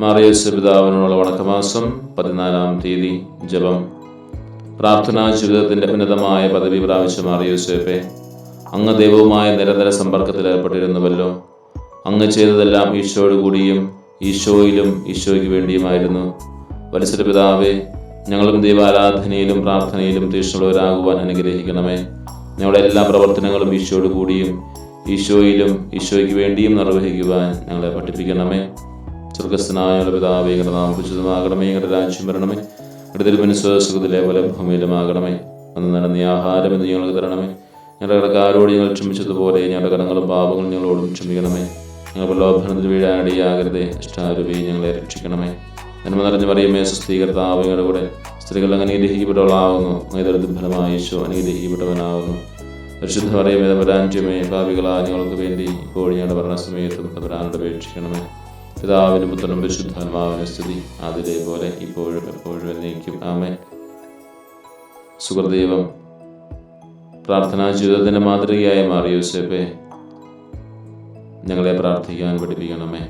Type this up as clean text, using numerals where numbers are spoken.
മാറിയോസേ പിതാവിനുള്ള വണക്കമാസം 14-ാം തീയതി ജപം. പ്രാർത്ഥനാ ജീവിതത്തിന്റെ ഉന്നതമായ പദവി പ്രാപിച്ച മാറിയോസേപ്പെ, അങ്ങ് ദൈവവുമായ നിരന്തര സമ്പർക്കത്തിൽ ഏർപ്പെട്ടിരുന്നുവല്ലോ. അങ്ങ് ചെയ്തതെല്ലാം ഈശോയോട് കൂടിയും ഈശോയിലും ഈശോയ്ക്ക് വേണ്ടിയുമായിരുന്നു. വത്സല പിതാവേ, ഞങ്ങളും ദൈവാരാധനയിലും പ്രാർത്ഥനയിലും തീക്ഷ്ണുള്ളവരാകുവാൻ അനുഗ്രഹിക്കണമേ. ഞങ്ങളുടെ എല്ലാ പ്രവർത്തനങ്ങളും ഈശോയോട് കൂടിയും ഈശോയിലും ഈശോയ്ക്ക് വേണ്ടിയും നിർവഹിക്കുവാൻ ഞങ്ങളെ പഠിപ്പിക്കണമേ. സ്വർഗസ്ഥനായ പിതാവേ, ഞങ്ങളുടെ നാമം പൂജിതമാകണമേ. ഞങ്ങളുടെ രാജ്യം വരണമേ. ഞങ്ങളുടെ തിരുമനസ്സുഖത്തിലെ പോലെ ഭൂമിയിലുമാകണമേ. അന്ന് നടന്ന ആഹാരം എന്ന് ഞങ്ങൾക്ക് തരണമേ. ഞങ്ങളുടെ കടക്കാരോട് ഞങ്ങൾ ക്ഷമിച്ചതുപോലെ ഞങ്ങളുടെ കടങ്ങളും പാപങ്ങളും ഞങ്ങളോടും ക്ഷമിക്കണമേ. ഞങ്ങൾ പ്രലോഭനത്തിൽ വീഴാനിടയാകരുതേ. ഇഷ്ടാരൂപി ഞങ്ങളെ രക്ഷിക്കണമേ. നന്മ നിറഞ്ഞ മറിയമേ, സ്വസ്തി കർത്താവ് അങ്ങയുടെ കൂടെ സ്ത്രീകൾ അങ്ങ് അനുഗ്രഹിക്കപ്പെട്ടവളാകുന്നു. അങ്ങയുടെ ഫലമായി ഈശോ അനുഗ്രഹിക്കപ്പെട്ടവനാകുന്നു. പരിശുദ്ധ മറിയമേ, തമ്പുരാന്റമ്മേ, പാപികളായ ഞങ്ങൾക്ക് വേണ്ടി ഇപ്പോൾ ഞങ്ങളുടെ മരണസമയത്തും തമ്പുരാനോട് അപേക്ഷിക്കണമേ. പിതാവിനും പുത്രനും പരിശുദ്ധാത്മാവിനും സ്തുതി, അതിലെ പോലെ ഇപ്പോഴും എപ്പോഴും എന്നേക്കും. ആമേൻ. സുഹൃദൈവം പ്രാർത്ഥനാ ജീവിതത്തിന്റെ മാതൃകയായ മാറിയോസേപ്പെ, ഞങ്ങളെ പ്രാർത്ഥിക്കാൻ പഠിപ്പിക്കണമേ.